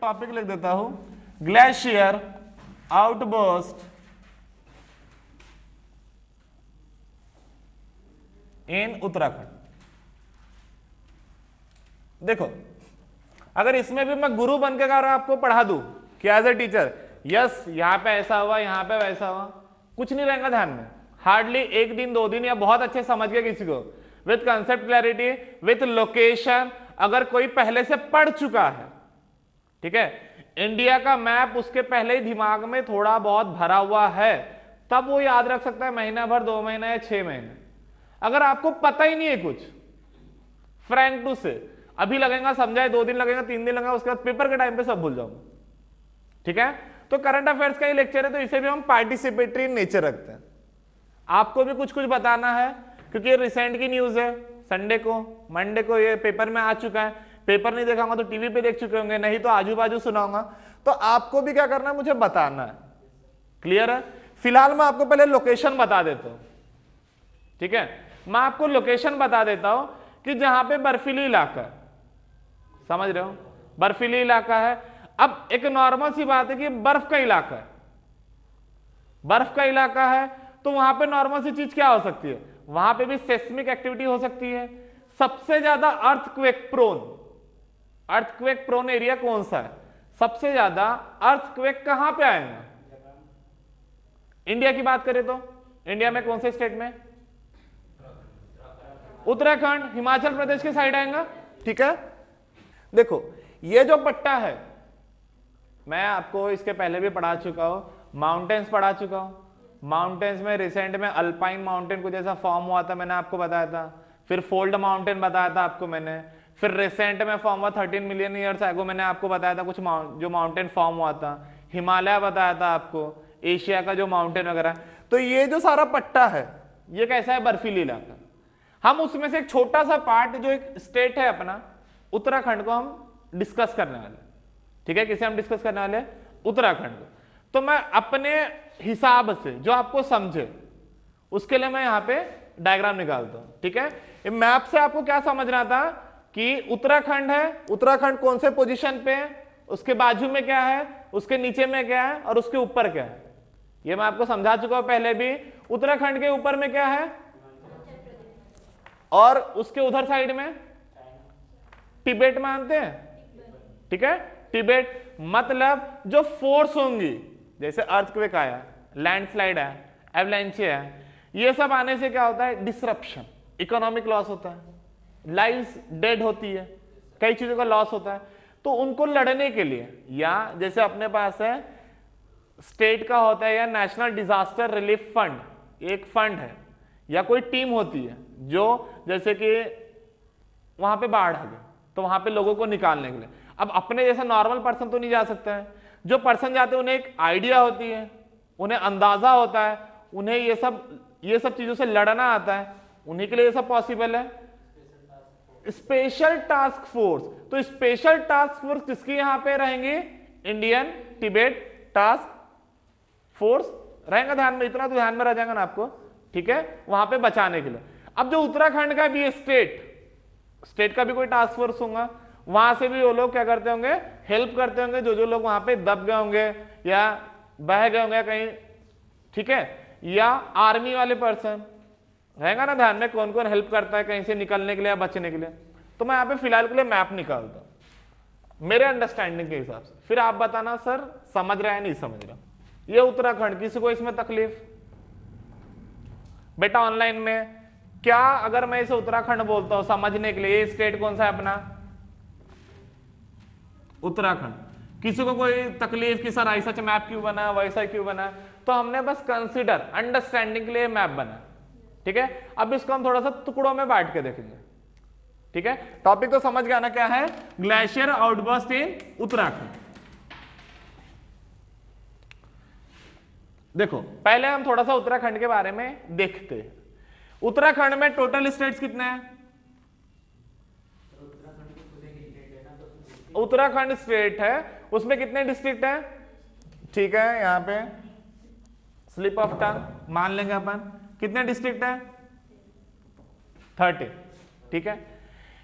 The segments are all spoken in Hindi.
टॉपिक लिख देता हूं, ग्लेशियर आउटबर्स्ट इन उत्तराखंड। देखो अगर इसमें भी मैं गुरु बनकर अगर आपको पढ़ा दूं कि एज ए टीचर यस यहां पे ऐसा हुआ यहां पे वैसा हुआ, कुछ नहीं रहेगा ध्यान में, हार्डली एक दिन दो दिन या बहुत अच्छे समझ गए किसी को, with concept clarity with location, अगर कोई पहले से पढ़ चुका है, ठीक है, इंडिया का मैप उसके पहले ही दिमाग में थोड़ा बहुत भरा हुआ है, तब वो याद रख सकता है महीना भर 2 महीना या 6 महीने। अगर आपको पता ही नहीं है कुछ, फ्रैंक टू से अभी लगेगा समझाए 2 दिन लगेगा 3 दिन लगेगा, उसके बाद पेपर के टाइम पे सब भूल जाऊंगा, ठीक है। तो करंट अफेयर्स का ही लेक्चर है, तो इसे भी हम पार्टिसिपेटरी नेचर रखते हैं। आपको भी कुछ कुछ बताना है क्योंकि ये रिसेंट की न्यूज है, संडे को मंडे को ये पेपर में आ चुका है, पेपर नहीं देखा होगा तो टीवी पे देख चुके होंगे, नहीं तो आजू बाजू सुनाऊंगा, तो आपको भी क्या करना है, मुझे बताना है। क्लियर है। फिलहाल मैं आपको पहले लोकेशन बता देता हूं, ठीक है, मैं आपको लोकेशन बता देता हूं कि जहां पे बर्फीली इलाका है, समझ रहे हो, बर्फीली इलाका है। अब एक नॉर्मल सी बात है कि बर्फ का इलाका है, बर्फ का इलाका है, तो वहां पे नॉर्मल सी चीज क्या हो सकती है, वहां पे भी सेस्मिक एक्टिविटी हो सकती है। सबसे ज्यादा अर्थक्वेक प्रोन एरिया कौन सा है, सबसे ज्यादा अर्थक्वेक कहां पे आएगा, इंडिया की बात करें तो इंडिया में कौन से स्टेट में, उत्तराखंड हिमाचल प्रदेश के साइड आएगा, ठीक है। देखो ये जो पट्टा है, मैं आपको इसके पहले भी पढ़ा चुका हूं, माउंटेन्स पढ़ा चुका हूं, माउंटेन्स में रिसेंट में अल्पाइन माउंटेन कुछ ऐसा फॉर्म हुआ था, मैंने आपको बताया था, फिर फोल्ड माउंटेन बताया था आपको मैंने, फिर रिसेंट में फॉर्म हुआ 13 मिलियन ईयर्स एगो, मैंने आपको बताया था कुछ जो माउंटेन फॉर्म हुआ था, हिमालय बताया था आपको, एशिया का जो माउंटेन वगैरह। तो ये जो सारा पट्टा है ये कैसा है, बर्फीली इलाका। हम उसमें से एक छोटा सा पार्ट जो एक स्टेट है अपना उत्तराखंड को हम डिस्कस करने वाले, ठीक है। किसे हम डिस्कस करने वाले, उत्तराखंड को। तो मैं अपने हिसाब से जो आपको समझे उसके लिए मैं यहां पे डायग्राम निकालता हूं, ठीक है। मैप से आपको क्या समझना था कि उत्तराखंड है, उत्तराखंड कौन से पोजीशन पे है, उसके बाजू में क्या है, उसके नीचे में क्या है और उसके ऊपर क्या है, ये मैं आपको समझा चुका हूं पहले भी। उत्तराखंड के ऊपर में क्या है और उसके उधर साइड में तिब्बत मानते हैं, ठीक है। तिब्बत मतलब जो फोर्स होंगी, जैसे अर्थक्वेक आया, लैंडस्लाइड आया, एवलांचे आया, ये सब आने से क्या होता है, डिसरप्शन, इकोनॉमिक लॉस होता है, लाइव्स डेड होती है, कई चीजों का लॉस होता है। तो उनको लड़ने के लिए, या जैसे अपने पास है स्टेट का होता है या नेशनल डिजास्टर रिलीफ फंड, एक फंड है या कोई टीम होती है जो जैसे कि वहां पे बाढ़ आ गई तो वहां पे लोगों को निकालने के लिए, अब अपने जैसा नॉर्मल पर्सन तो नहीं जा सकता है, जो पर्सन जाते हैं उन्हें एक आइडिया होती है, उन्हें अंदाजा होता है, उन्हें ये सब चीजों से लड़ना आता है, उन्हीं के लिए ये सब पॉसिबल है। स्पेशल टास्क फोर्स, तो स्पेशल टास्क फोर्स किसकी यहां पे रहेंगे, इंडियन तिब्बत टास्क फोर्स रहेगा, ध्यान में, इतना तो ध्यान में रह जाएगा ना आपको, ठीक है, वहां पे बचाने के लिए। अब जो उत्तराखंड का भी स्टेट का भी कोई टास्क फोर्स होगा, वहां से भी वो लोग क्या करते होंगे, हेल्प करते होंगे, जो लोग वहां पे दब गए होंगे या बह गए होंगे कहीं, ठीक है, या आर्मी वाले पर्सन रहेगा ना, ध्यान में कौन कौन हेल्प करता है कहीं से निकलने के लिए या बचने के लिए। तो मैं यहाँ पे फिलहाल के लिए मैप निकालता हूं मेरे अंडरस्टैंडिंग के हिसाब से, फिर आप बताना सर समझ रहा है नहीं समझ रहा। ये उत्तराखंड, किसी को इसमें तकलीफ बेटा ऑनलाइन में, क्या अगर मैं इसे उत्तराखंड बोलता हूं समझने के लिए, ये स्टेट कौन सा है अपना, उत्तराखंड, किसी को कोई तकलीफ कि सर ऐसा मैप क्यों बना वैसा क्यों बना, तो हमने बस कंसीडर अंडरस्टैंडिंग के लिए मैप बना, ठीक है। अब इसको हम थोड़ा सा टुकड़ों में बांट के देखेंगे, ठीक है। टॉपिक तो समझ गया ना क्या है, ग्लेशियर आउटबर्स्ट इन उत्तराखंड। देखो पहले हम थोड़ा सा उत्तराखंड के बारे में देखते हैं। उत्तराखंड में टोटल स्टेट्स कितने हैं, उत्तराखंड स्टेट है, उसमें कितने डिस्ट्रिक्ट है, ठीक है, यहां पे स्लिप ऑफ टंग मान लेंगे अपन, कितने डिस्ट्रिक्ट है, 30, ठीक है।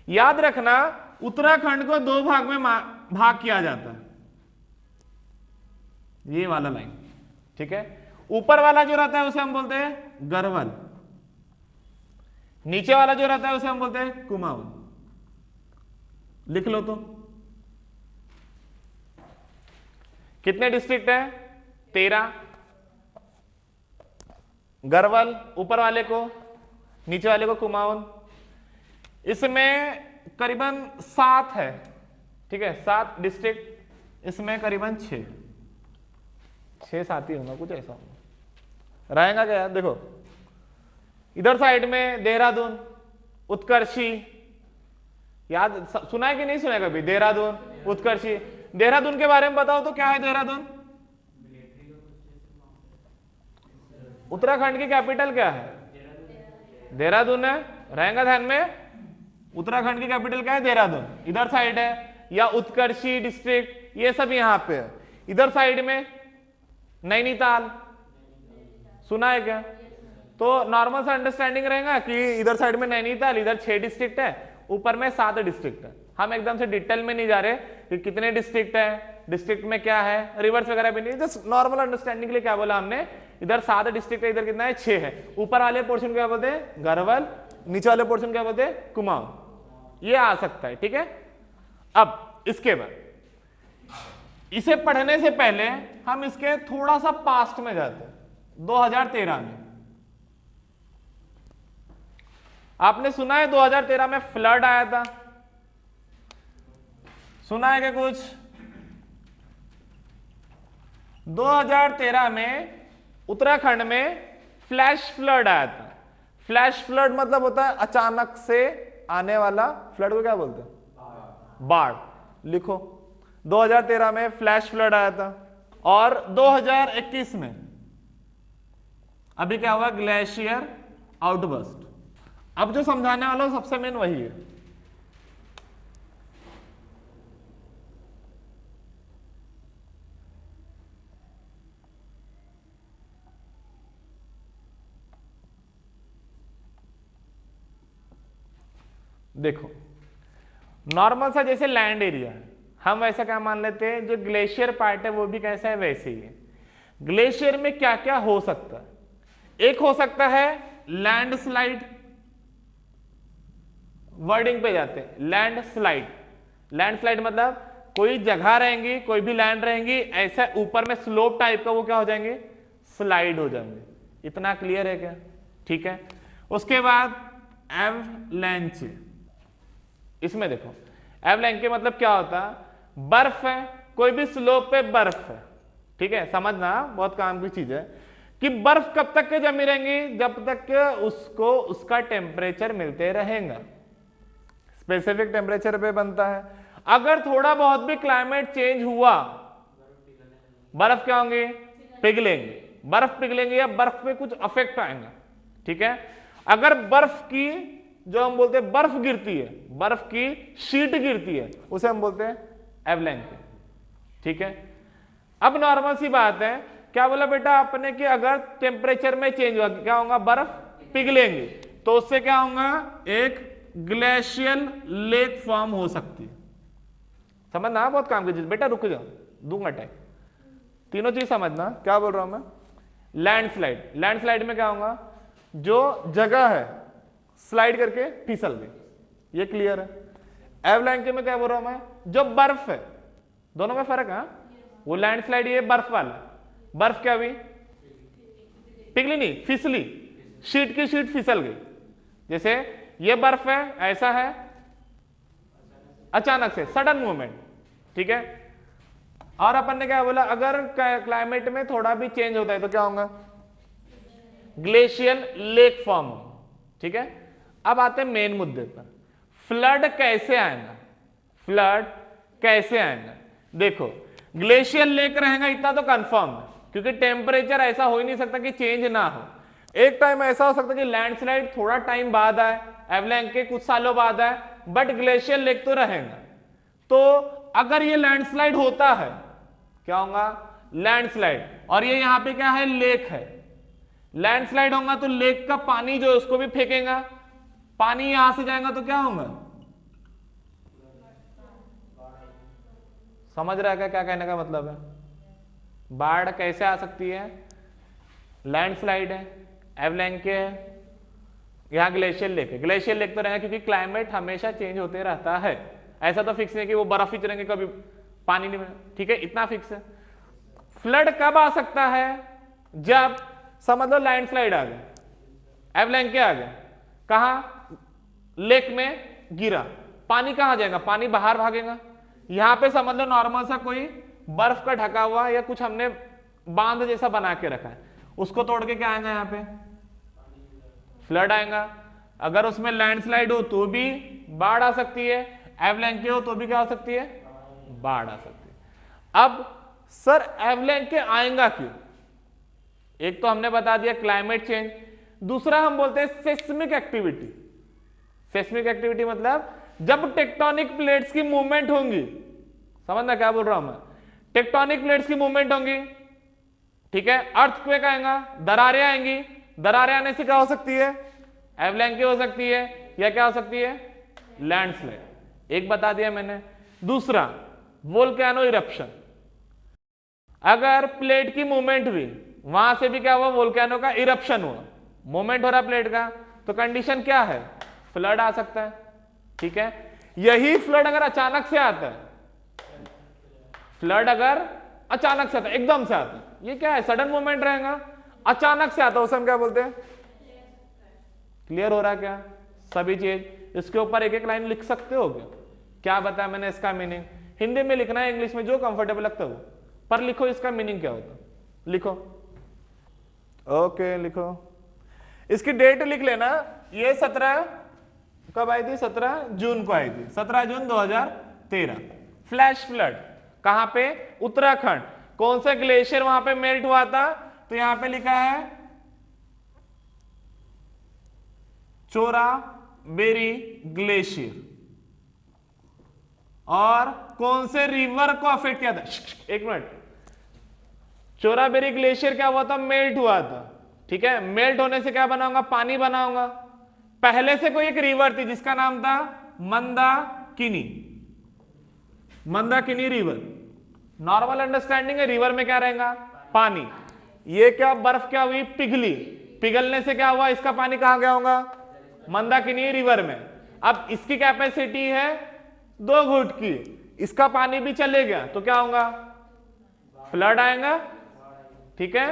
याद रखना उत्तराखंड को 2 भाग में भाग किया जाता है, ये वाला लाइन, ठीक है। ऊपर वाला जो रहता है उसे हम बोलते हैं गर्वल, नीचे वाला जो रहता है उसे हम बोलते हैं कुमाऊन। लिख लो तो कितने डिस्ट्रिक्ट है? 13। गरवल ऊपर वाले को, नीचे वाले को कुमाऊन। इसमें करीबन 7 है, ठीक है, 7 डिस्ट्रिक्ट। इसमें करीबन 6-7 ही होगा, कुछ ऐसा होगा, रहेगा क्या यार। देखो इधर साइड में देहरादून, उत्कर्षी, याद सुना है कि नहीं सुना है कभी? देहरादून, उत्कर्षी। देहरादून के बारे में बताओ तो क्या है देहरादून? उत्तराखंड की कैपिटल क्या है? देहरादून है, रहेगा ध्यान में। उत्तराखंड की कैपिटल क्या है? देहरादून। इधर साइड है या उत्कर्षी डिस्ट्रिक्ट, ये सब यहाँ पे है। इधर साइड में नैनीताल, सुना है क्या? तो नॉर्मल सा अंडरस्टैंडिंग रहेगा कि इधर साइड में नैनीताल, इधर 6 डिस्ट्रिक्ट है, ऊपर में 7 डिस्ट्रिक्ट है। हम एकदम से डिटेल में नहीं जा रहे कि कितने डिस्ट्रिक्ट है, डिस्ट्रिक्ट में क्या है, रिवर्स वगैरह भी नहीं, जस्ट नॉर्मल अंडरस्टैंडिंग के लिए क्या बोला हमने, इधर 7 डिस्ट्रिक्ट है, इधर कितना है? 6 है। ऊपर वाले पोर्शन क्या बोलते हैं? गढ़वाल, नीचे वाले पोर्शन क्या बोलते हैं? कुमाऊं। ये आ सकता है, ठीक है। अब इसके बाद इसे पढ़ने से पहले हम इसके थोड़ा सा पास्ट में जाते हैं। 2013 में आपने सुना है 2013 में फ्लड आया था, सुना है क्या कुछ? 2013 में उत्तराखंड में फ्लैश फ्लड आया था। फ्लैश फ्लड मतलब होता है अचानक से आने वाला, फ्लड को क्या बोलते हैं? बाढ़। लिखो 2013 में फ्लैश फ्लड आया था। और 2021 में अभी क्या हुआ? Glacier outburst. अब जो समझाने वाला हूं सबसे मेन वही है। देखो नॉर्मल सा जैसे लैंड एरिया है, हम वैसा क्या मान लेते हैं, जो ग्लेशियर पार्ट है वो भी कैसा है? वैसे ही है। ग्लेशियर में क्या क्या हो सकता है? एक हो सकता है लैंडस्लाइड, वर्डिंग पे जाते हैं, लैंडस्लाइड। लैंडस्लाइड मतलब कोई जगह रहेंगी, कोई भी लैंड रहेंगी, ऐसा ऊपर में स्लोप टाइप का, वो क्या हो जाएंगे? स्लाइड हो जाएंगे। इतना क्लियर है क्या? ठीक है। उसके बाद एवलैंच। इसमें देखो एवलैंच के मतलब क्या होता है? बर्फ है, कोई भी स्लोप पे बर्फ है, ठीक है, समझना बहुत काम की चीज है कि बर्फ कब तक के जमी रहेंगी? जब तक के उसको उसका टेम्परेचर मिलते रहेगा, स्पेसिफिक टेम्परेचर पे बनता है। अगर थोड़ा बहुत भी क्लाइमेट चेंज हुआ, बर्फ क्या होंगे? पिघलेंगे। बर्फ पिघलेंगे या बर्फ पे कुछ अफेक्ट आएगा, ठीक है। अगर बर्फ की जो हम बोलते हैं बर्फ गिरती है, बर्फ की शीट गिरती है, उसे हम बोलते हैं एवलैंच, ठीक है। अब नॉर्मल सी बात है, क्या बोला बेटा आपने कि अगर टेम्परेचर में चेंज हुआ क्या होगा? बर्फ पिघलेंगे, तो उससे क्या होगा? एक ग्लेशियल लेक फॉर्म हो सकती है। समझना बहुत काम की चीज बेटा, रुक जाओ दूंगा टाइम। तीनों चीज समझना, क्या बोल रहा हूं मैं? लैंडस्लाइड, लैंडस्लाइड में क्या होगा? जो जगह है स्लाइड करके फिसल गई, ये क्लियर है। एवलैंच में क्या बोल रहा हूं मैं? जो बर्फ है, दोनों में फर्क है। वो लैंडस्लाइड, ये बर्फ वाला। बर्फ क्या हुई? पिघली नहीं, फिसली, शीट की शीट फिसल गई। जैसे ये बर्फ है, ऐसा है, अचानक से सडन मूवमेंट, ठीक है। और अपन ने क्या बोला? अगर क्लाइमेट में थोड़ा भी चेंज होता है तो क्या होगा? ग्लेशियल लेक फॉर्म होगा, ठीक है। अब आते हैं मेन मुद्दे पर, फ्लड कैसे आएगा? फ्लड कैसे आएगा? देखो ग्लेशियल लेक रहेगा इतना तो कंफर्म है, क्योंकि टेम्परेचर ऐसा हो ही नहीं सकता कि चेंज ना हो। एक टाइम ऐसा हो सकता है कि लैंडस्लाइड थोड़ा टाइम बाद आए, एवलैंच के कुछ सालों बाद आए, बट ग्लेशियर लेक तो रहेगा। तो अगर ये लैंडस्लाइड होता है, क्या होगा? लैंडस्लाइड। और ये यहां पे क्या है? लेक है। लैंडस्लाइड होगा तो लेक का पानी जो है उसको भी फेंकेगा, पानी यहां से जाएगा तो क्या होगा? समझ रहा है क्या कहने का मतलब है? बाढ़ कैसे आ सकती है? लैंडस्लाइड है, एवलैंच है, यहाँ ग्लेशियर लेक है। ग्लेशियर लेक तो रहेगा क्योंकि क्लाइमेट हमेशा चेंज होते रहता है, ऐसा तो फिक्स नहीं है कि वो बर्फ ही चलेंगे कभी पानी नहीं में, ठीक है, इतना फिक्स है। फ्लड कब आ सकता है? जब समझ लो लैंडस्लाइड आ गया, एवलैंच आ गया, कहा? लेक में गिरा, पानी कहां जाएगा? पानी बाहर भागेगा। यहां पे समझ लो नॉर्मल सा कोई बर्फ का ढका हुआ या कुछ हमने बांध जैसा बना के रखा है, उसको तोड़ के क्या आएगा? यहाँ पे फ्लड आएगा। अगर उसमें लैंडस्लाइड हो तो भी बाढ़ आ सकती है, एवलैंच हो तो भी क्या हो सकती है? बाढ़ आ सकती है। अब सर एवलैंच आएगा क्यों? एक तो हमने बता दिया क्लाइमेट चेंज, दूसरा हम बोलते हैं सेस्मिक एक्टिविटी। सेस्मिक एक्टिविटी मतलब जब टेक्टोनिक प्लेट्स की मूवमेंट होंगी, समझना क्या बोल रहा हूं मैं? टेक्टोनिक प्लेट्स की मूवमेंट होंगी, ठीक है, अर्थक्वेक आएगा, दरारें आएंगी, दरारें आने से क्या हो सकती है? एवलैंच हो सकती है, या क्या हो सकती है? लैंडस्लाइड। एक बता दिया मैंने। दूसरा वोल्केनो इरप्शन, अगर प्लेट की मूवमेंट हुई, वहां से भी क्या हुआ? वोल्केनो का इरप्शन हुआ, मूवमेंट हो रहा प्लेट का, तो कंडीशन क्या है? फ्लड आ सकता है, ठीक है। यही फ्लड अगर अचानक से आता है, फ्लड अगर अचानक से आता है, एकदम से आता है, ये क्या है? सडन मूवमेंट रहेगा, अचानक से आता है, उसे हम क्या बोलते हैं? क्लियर हो रहा है क्या सभी चीज? इसके ऊपर एक एक लाइन लिख सकते हो क्या बताया मैंने इसका मीनिंग? हिंदी में लिखना है, इंग्लिश में, जो कंफर्टेबल लगता है वो, पर लिखो इसका मीनिंग क्या होता है, लिखो। ओके लिखो, इसकी डेट लिख लेना। ये 17 कब आई थी? 17 जून को आई थी, 17 जून 2013। फ्लैश फ्लड कहां पे? उत्तराखंड। कौन सा ग्लेशियर वहां पे मेल्ट हुआ था? तो यहां पे लिखा है चोराबेरी ग्लेशियर। और कौन से रिवर को अफेक्ट किया था? एक मिनट, चोराबेरी ग्लेशियर क्या हुआ था? मेल्ट हुआ था, ठीक है। मेल्ट होने से क्या बनाऊंगा? पानी बनाऊंगा। पहले से कोई एक रिवर थी जिसका नाम था Mandakini, Mandakini river. Normal understanding है, रिवर में क्या रहेगा? पानी। ये क्या बर्फ क्या हुई? पिघली, पिघलने से क्या हुआ? इसका पानी कहां गया होगा? मंदाकिनी रिवर में। अब इसकी कैपेसिटी है 2 घुट की, इसका पानी भी चले गया तो क्या होगा? फ्लड आएगा, ठीक है,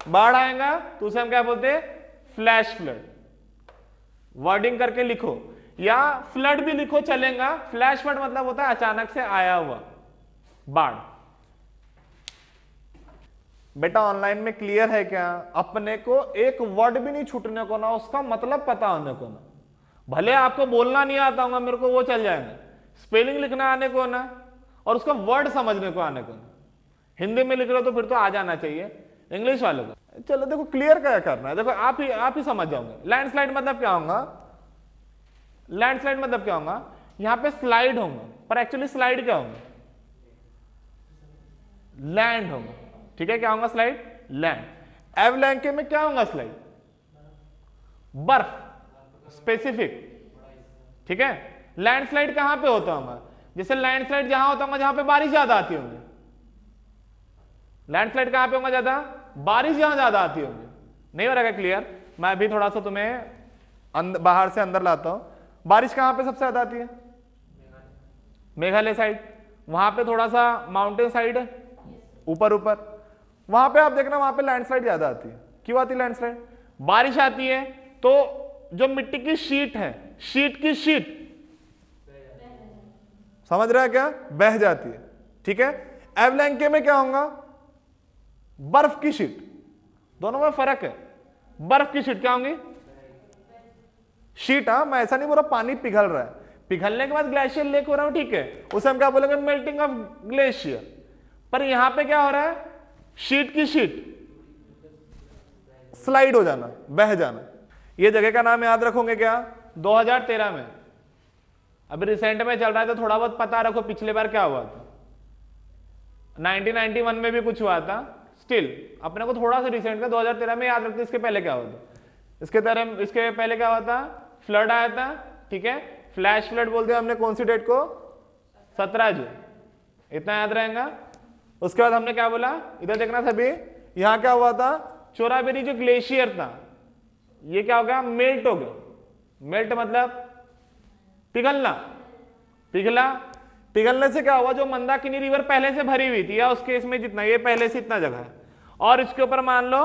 बाढ़ आएगा, तो उसे हम क्या बोलते हैं? Flash flood. वर्डिंग करके लिखो, या फ्लड भी लिखो चलेगा। फ्लैश फ्लड मतलब होता है अचानक से आया हुआ बाढ़। बेटा ऑनलाइन में क्लियर है क्या? अपने को एक वर्ड भी नहीं छूटने को ना, उसका मतलब पता होने को ना। भले आपको बोलना नहीं आता होगा, मेरे को वो चल जाएगा, स्पेलिंग लिखना आने को ना, और उसका वर्ड समझने को आने को ना। हिंदी में लिख रहे हो तो फिर तो आ जाना चाहिए इंग्लिश वालों को। चलो देखो क्लियर क्या करना है, देखो आप ही समझ जाओगे। लैंडस्लाइड मतलब क्या होगा? लैंडस्लाइड मतलब क्या होगा? यहां पे स्लाइड होगा, पर एक्चुअली स्लाइड क्या होगा? लैंड होगा, ठीक है। क्या होगा? Slide, land. एवलैंच में क्या होगा? स्लाइड, बर्फ, स्पेसिफिक, ठीक है। लैंडस्लाइड कहां पे होता होगा? जैसे लैंडस्लाइड जहां होता होगा जहां पे बारिश ज्यादा आती होगी। लैंडस्लाइड कहां पे होगा ज्यादा? बारिश जहां ज्यादा आती होगी। नहीं हो रहा है क्लियर? मैं अभी थोड़ा सा तुम्हें बाहर से अंदर लाता हूं। बारिश कहां पे सबसे ज्यादा आती है? मेघालय साइड, वहां पे थोड़ा सा माउंटेन साइड है, ऊपर ऊपर, वहां पे आप देखना वहां पे लैंडस्लाइड ज्यादा आती है। क्यों आती है लैंडस्लाइड? बारिश आती है तो जो मिट्टी की शीट है, शीट की शीट, समझ रहा है क्या? बह जाती है, ठीक है। एवलैंच में क्या होगा? बर्फ की शीट, दोनों में फर्क है। बर्फ की शीट क्या होंगी? शीट, हाँ, मैं ऐसा नहीं बोल रहा पानी पिघल रहा है, पिघलने के बाद ग्लेशियर लेक हो रहा है, ठीक है, उसे हम क्या बोलेंगे? Melting of glacier. पर यहां पे क्या हो रहा है? शीट की शीट स्लाइड हो जाना, बह जाना। ये जगह का नाम याद रखोगे क्या? 2013 में, अभी रिसेंट में चल रहा है तो थोड़ा बहुत पता रखो पिछले बार क्या हुआ था। 1991 में भी कुछ हुआ था, स्टिल अपने को थोड़ा सा रिसेंट का 2013 में याद रखते। इसके पहले क्या हुआ था? इसके पहले क्या हुआ था? फ्लड आया था, ठीक है। फ्लैश फ्लड बोलते हैं हमने कौन सी डेट को? 17 जून, इतना याद रहेगा। उसके बाद हमने क्या बोला, इधर देखना सभी, यहां क्या हुआ था, चोराबेरी जो ग्लेशियर था ये क्या हो गया, मेल्ट हो गया। मेल्ट मतलब पिघलना, पिघला। पिघलने से क्या हुआ, जो मंदाकिनी रिवर पहले से भरी हुई थी, या उस केस में जितना, ये पहले से इतना जगह है, और इसके ऊपर मान लो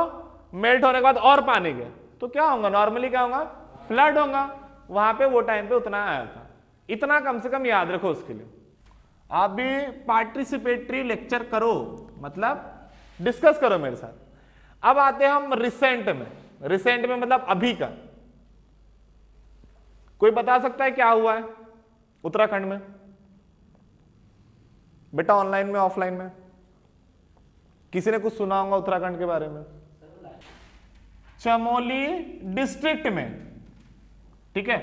मेल्ट होने के बाद और पानी गया, तो क्या होगा, नॉर्मली क्या होगा, फ्लड होगा। वहां पे वो टाइम पे उतना आया था। इतना कम से कम याद रखो उसके लिए। आप भी पार्टिसिपेटरी लेक्चर करो, मतलब डिस्कस करो मेरे साथ। अब आते हैं हम रिसेंट में। रिसेंट में मतलब अभी का। कोई बता सकता है क्या हुआ है उत्तराखंड में बेटा, ऑनलाइन में ऑफलाइन में? किसी ने कुछ सुना होगा उत्तराखंड के बारे में? चमोली डिस्ट्रिक्ट में, ठीक है,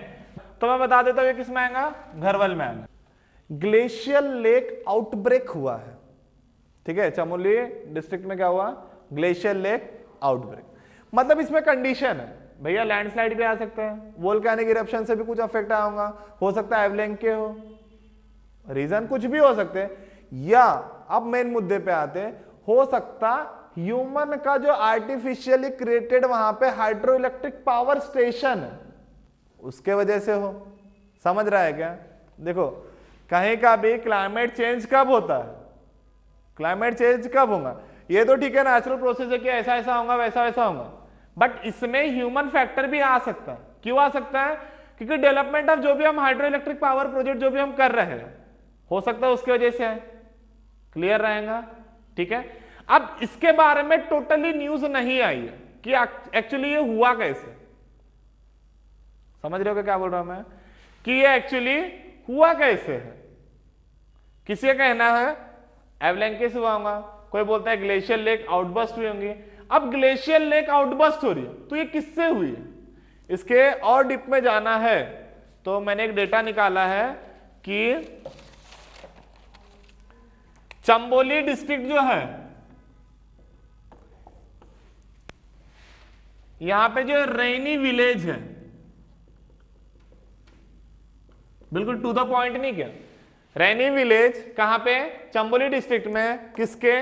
तो मैं बता देता हूं ये किस में आएगा, घरवल में आएगा। ग्लेशियल लेक आउटब्रेक हुआ है, ठीक है, चमोली डिस्ट्रिक्ट में क्या हुआ, ग्लेशियल लेक आउटब्रेक। मतलब इसमें कंडीशन है भैया, लैंडस्लाइड भी आ सकते हैं, वोल्केनिक इरप्शन से भी कुछ अफेक्ट आया होगा, हो सकता है एवलेंक के हो, रीजन कुछ भी हो सकते हैं, या अब मेन मुद्दे पे आते हैं, हो सकता ह्यूमन का जो आर्टिफिशियली क्रिएटेड वहां पे हाइड्रो इलेक्ट्रिक पावर स्टेशन है उसके वजह से हो। समझ रहा है क्या? देखो कहीं का भी क्लाइमेट चेंज कब होता है, क्लाइमेट चेंज कब होगा, ये तो ठीक है नेचुरल प्रोसेस है कि ऐसा ऐसा होगा वैसा वैसा होगा, बट इसमें ह्यूमन फैक्टर भी आ सकता है। क्यों आ सकता है? क्योंकि डेवलपमेंट ऑफ जो भी हम हाइड्रो इलेक्ट्रिक पावर प्रोजेक्ट जो भी हम कर रहे हैं, हो सकता है उसकी वजह से है। क्लियर रहेगा? ठीक है। अब इसके बारे में टोटली न्यूज नहीं आई है कि एक्चुअली ये हुआ कैसे। समझ रहे हो क्या बोल रहा हूं मैं, कि ये एक्चुअली हुआ कैसे है। किसी का कहना है एवलैंकिस हुआ होगा, कोई बोलता है ग्लेशियर लेक आउटबर्स्ट हुई होंगी। अब ग्लेशियर लेक आउटबर्स्ट हो रही है तो ये किससे हुई है, इसके और डीप में जाना है तो मैंने एक डेटा निकाला है कि चंबोली डिस्ट्रिक्ट जो है, यहां पे जो रैनी विलेज है, बिल्कुल टू द पॉइंट नहीं क्या, रैनी विलेज कहां पे, चंबोली डिस्ट्रिक्ट में, किसके,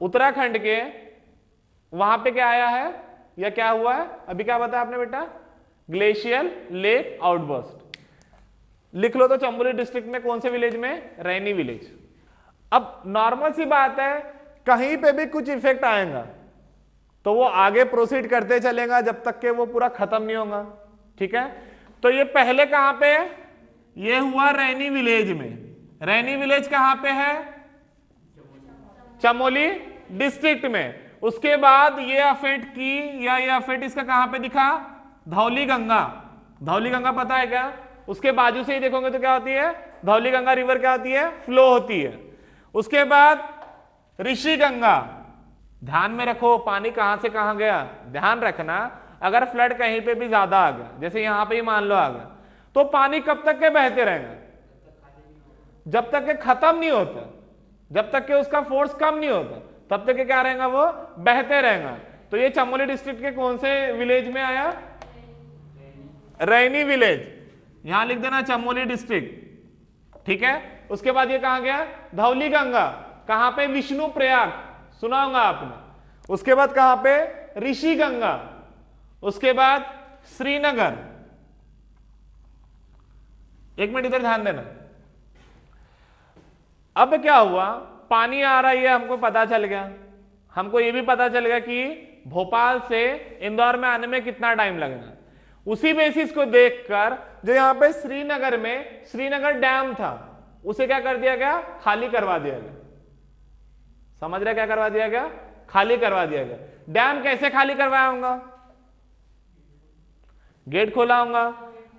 उत्तराखंड के। वहां पे क्या आया है या क्या हुआ है, अभी क्या बताया आपने बेटा, ग्लेशियल लेक आउटबर्स्ट। लिख लो तो चंबोली डिस्ट्रिक्ट में कौन से विलेज में, रैनी विलेज। अब नॉर्मल सी बात है, कहीं पे भी कुछ इफेक्ट आएगा तो वो आगे प्रोसीड करते चलेगा जब तक कि वो पूरा खत्म नहीं होगा। ठीक है, तो ये पहले कहां पे है, ये हुआ रैनी विलेज में। रैनी विलेज कहां पे है, चमोली डिस्ट्रिक्ट में। उसके बाद ये अफेक्ट की, या ये अफेक्ट इसका कहां पे दिखा, धौली गंगा। धौली गंगा पता है क्या, उसके बाजू से ही देखोगे तो क्या होती है, धौली गंगा रिवर क्या होती है, फ्लो होती है। उसके बाद ऋषि गंगा। ध्यान में रखो पानी कहां से कहां गया, ध्यान रखना। अगर फ्लड कहीं पे भी ज्यादा आ गया, जैसे यहां पे ही मान लो आ गया, तो पानी कब तक के बहते रहेंगे, जब तक के खत्म नहीं होता, जब तक के उसका फोर्स कम नहीं होता, तब तक के क्या रहेगा, वो बहते रहेगा। तो ये चमोली डिस्ट्रिक्ट के कौन से विलेज में आया, रैनी विलेज। यहां लिख देना चमोली डिस्ट्रिक्ट। ठीक है, उसके बाद ये कहां गया, धौली गंगा। कहां पे, विष्णु प्रयाग, सुना होगा आपने। उसके बाद कहां पे, ऋषि गंगा। उसके बाद श्रीनगर। एक मिनट इधर ध्यान देना। अब क्या हुआ, पानी आ रहा है हमको पता चल गया, हमको ये भी पता चल गया कि भोपाल से इंदौर में आने में कितना टाइम लगेगा। उसी बेसिस को देखकर जो यहां पे श्रीनगर में श्रीनगर डैम था, उसे क्या कर दिया गया, खाली करवा दिया गया। समझ रहे क्या करवा दिया गया, खाली करवा दिया गया। डैम कैसे खाली करवाया होगा, गेट खोला होगा।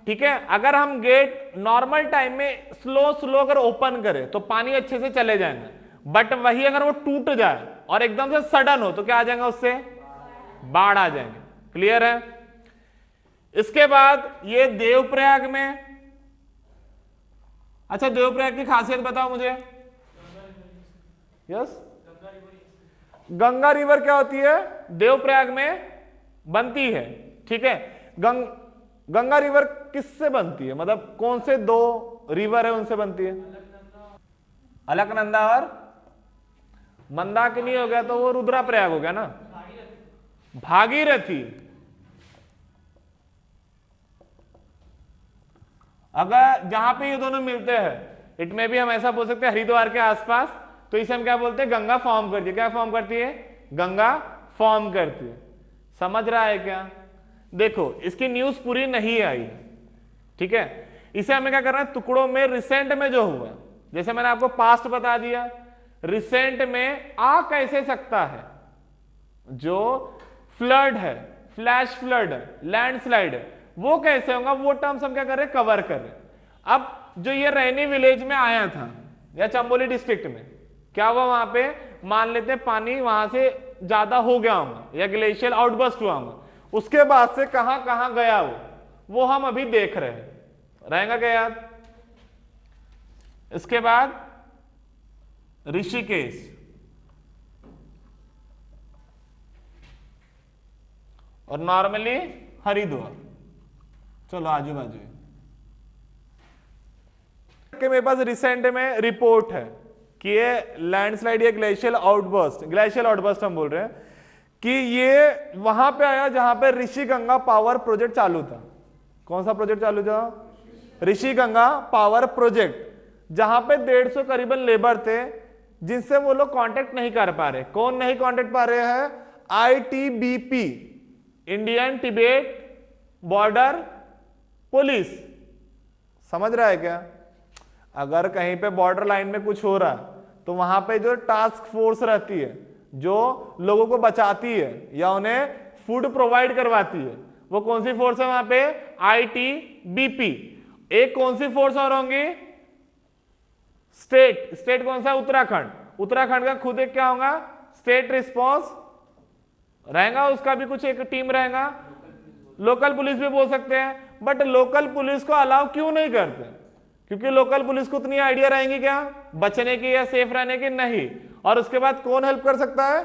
ठीक है, अगर हम गेट नॉर्मल टाइम में स्लो स्लो अगर ओपन करें तो पानी अच्छे से चले जाएंगे, बट वही अगर वो टूट जाए और एकदम से सडन हो तो क्या आ जाएगा, उससे बाढ़ आ जाएंगे। क्लियर है। इसके बाद ये देवप्रयाग में, अच्छा देवप्रयाग की खासियत बताओ मुझे। यस, गंगा रिवर क्या होती है, देवप्रयाग में बनती है। ठीक है, गंगा रिवर किससे बनती है, मतलब कौन से दो रिवर है उनसे बनती है, अलकनंदा और मंदाकिनी हो गया तो वो रुद्रप्रयाग हो गया ना, भागीरथी। अगर जहां पे ये दोनों मिलते हैं, इट में भी हम ऐसा बोल सकते हैं हरिद्वार के आसपास, तो इसे हम क्या बोलते हैं, गंगा फॉर्म करती है। क्या फॉर्म करती है? गंगा फॉर्म करती है। समझ रहा है क्या? देखो इसकी न्यूज पूरी नहीं आई, ठीक है। इसे हमें क्या करना है, टुकड़ों में रिसेंट में जो हुआ, जैसे मैंने आपको पास्ट बता दिया, रिसेंट में आ कैसे सकता है, जो फ्लड है, फ्लैश फ्लड है, लैंडस्लाइड है, वो कैसे होगा, वो टर्म्स हम क्या कर रहे हैं, कवर कर रहे हैं। अब जो ये रैनी विलेज में आया था या चंबोली डिस्ट्रिक्ट में, क्या हुआ वहां पे, मान लेते हैं पानी वहां से ज्यादा हो गया होगा या ग्लेशियर आउटबर्स्ट हुआ होगा, उसके बाद से कहां कहां गया वो हम अभी देख रहे हैं। रहेगा क्या याद? इसके बाद ऋषिकेश, और नॉर्मली हरिद्वार। चलो आजू बाजू के मेरे पास रिसेंट में रिपोर्ट है कि ये लैंडस्लाइड या ग्लेशियल आउटबर्स्ट हम बोल रहे हैं कि ये वहां पे आया जहां पे ऋषि गंगा पावर प्रोजेक्ट चालू था। कौन सा प्रोजेक्ट चालू था? ऋषि गंगा पावर प्रोजेक्ट, जहां पे 150 करीबन लेबर थे जिनसे वो लोग कांटेक्ट नहीं कर पा रहे। कौन नहीं कांटेक्ट पा रहे हैं? ITBP, Indian Tibet border police. समझ रहा है क्या? अगर कहीं पे बॉर्डर लाइन में कुछ हो रहा है तो वहां पे जो टास्क फोर्स रहती है, जो लोगों को बचाती है या उन्हें फूड प्रोवाइड करवाती है, वो कौन सी फोर्स है वहां पे? ITBP। एक कौन सी फोर्स और होंगी? स्टेट कौन सा? उत्तराखंड। उत्तराखंड का खुद एक क्या होगा? स्टेट रिस्पॉन्स रहेगा, उसका भी कुछ एक टीम रहेगा। लोकल पुलिस भी बोल सकते हैं, बट लोकल पुलिस को अलाउ क्यों नहीं करते? क्योंकि लोकल पुलिस को उतनी आइडिया रहेंगी क्या बचने की या सेफ रहने की? नहीं। और उसके बाद कौन हेल्प कर सकता है?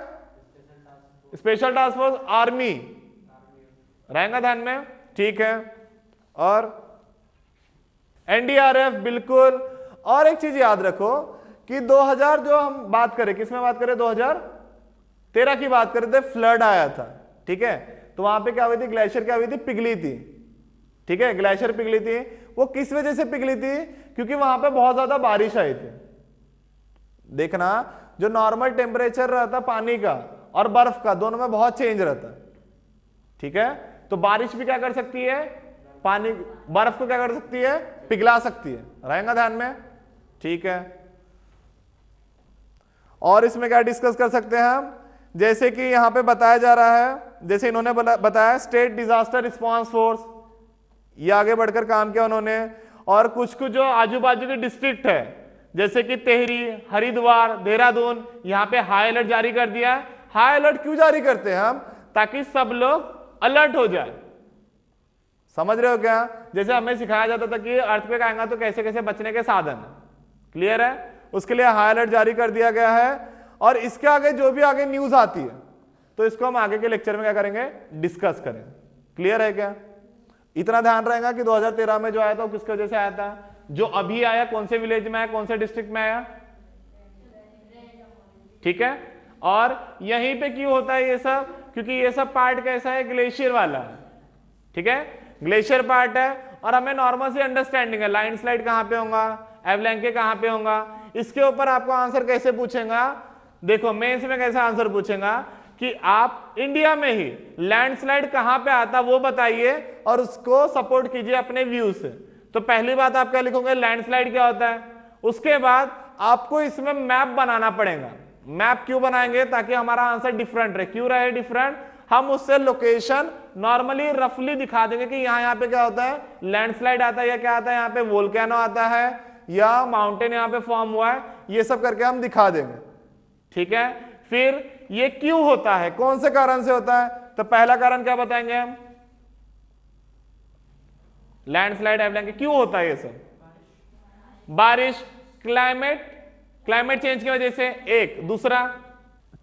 स्पेशल टास्क फोर्स, आर्मी रहेगा ध्यान में, ठीक है। और NDRF बिल्कुल। और एक चीज याद रखो कि 2000 जो हम बात करें, किसमें बात करें? 2013 की बात करें थे, फ्लड आया था, ठीक है। तो वहां पे क्या हुई थी? ग्लेशियर क्या हुई थी? पिघली थी, ठीक है। ग्लेशियर पिघली थी। वो किस वजह से पिघली थी? क्योंकि वहां पे बहुत ज्यादा बारिश आई थी। देखना, जो नॉर्मल टेम्परेचर रहता पानी का और बर्फ का, दोनों में बहुत चेंज रहता है, ठीक है। तो बारिश भी क्या कर सकती है? पानी, बर्फ को क्या कर सकती है? पिघला सकती है। रहेगा ध्यान में, ठीक है। और इसमें क्या डिस्कस कर सकते हैं हम? जैसे कि यहां पे बताया जा रहा है, जैसे इन्होंने बताया स्टेट डिजास्टर रिस्पांस फोर्स, ये आगे बढ़कर काम किया उन्होंने। और कुछ कुछ जो आजू बाजू के डिस्ट्रिक्ट है, जैसे कि टेहरी, हरिद्वार, देहरादून, यहाँ पे हाई अलर्ट जारी कर दिया। हाई अलर्ट क्यों जारी करते हैं हम? ताकि सब लोग अलर्ट हो जाए। समझ रहे हो क्या? जैसे हमें सिखाया जाता था कि अर्थक्वेक आएगा तो कैसे कैसे बचने के साधन, क्लियर है? उसके लिए हाई अलर्ट जारी कर दिया गया है। और इसके आगे जो भी आगे न्यूज आती है तो इसको हम आगे के लेक्चर में क्या करेंगे? डिस्कस करेंगे। क्लियर है क्या? इतना ध्यान रहेगा कि 2013 में जो आया था वो किसकी वजह से आया था? जो अभी आया कौन से विलेज में आया, कौन से डिस्ट्रिक्ट में आया, ठीक है। और यहीं पे क्यों होता है ये सब? क्योंकि ये सब पार्ट कैसा है? ग्लेशियर वाला है, ठीक है। ग्लेशियर पार्ट है और हमें नॉर्मल सी अंडरस्टैंडिंग है लैंडस्लाइड कहां पे होगा, एवलैंके कहां पे होगा। इसके ऊपर आपको आंसर कैसे पूछेगा? देखो मेंस में कैसा आंसर पूछेगा कि आप इंडिया में ही लैंडस्लाइड कहां पे आता वो बताइए और उसको सपोर्ट कीजिए अपने व्यू से। तो पहली बात आप क्या लिखोगे? लैंडस्लाइड क्या होता है। उसके बाद आपको इसमें मैप बनाना पड़ेगा। मैप क्यों बनाएंगे? ताकि हमारा आंसर डिफरेंट रहे। क्यों रहे डिफरेंट? हम उससे लोकेशन नॉर्मली रफली दिखा देंगे कि यहाँ पे क्या होता है, लैंडस्लाइड आता है या क्या आता है, यहाँ पे वोल्केनो आता है या माउंटेन यहाँ पे फॉर्म हुआ है, ये सब करके हम दिखा देंगे, ठीक है। फिर ये क्यों होता है, कौन से कारण से होता है? तो पहला कारण क्या बताएंगे हम? लैंडस्लाइड एवलैंके क्यों होता है ये सब? बारिश, क्लाइमेट चेंज की वजह से एक। दूसरा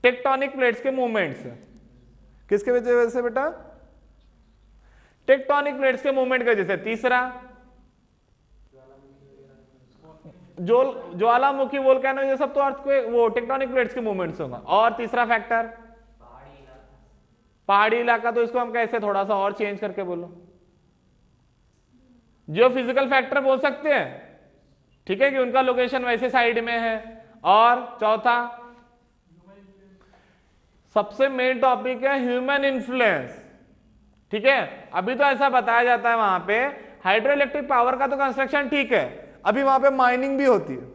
टेक्टोनिक प्लेट्स के मूवमेंट्स। किसके वजह से बेटा? टेक्टोनिक प्लेट्स के मूवमेंट की वजह से। तीसरा जो ज्वालामुखी वोल्केनो ये सब तो अर्थक्वेक वो टेक्टोनिक प्लेट्स के मूवमेंट्स होगा। और तीसरा फैक्टर पहाड़ी इलाका, तो इसको हम कैसे थोड़ा सा और चेंज करके बोलो, जियो फिजिकल फैक्टर बोल सकते हैं, ठीक है, कि उनका लोकेशन वैसे साइड में है। और चौथा सबसे मेन टॉपिक है ह्यूमन इन्फ्लुएंस, ठीक है। अभी तो ऐसा बताया जाता है वहां पे हाइड्रो इलेक्ट्रिक पावर का तो कंस्ट्रक्शन ठीक है, अभी वहां पे माइनिंग भी होती है,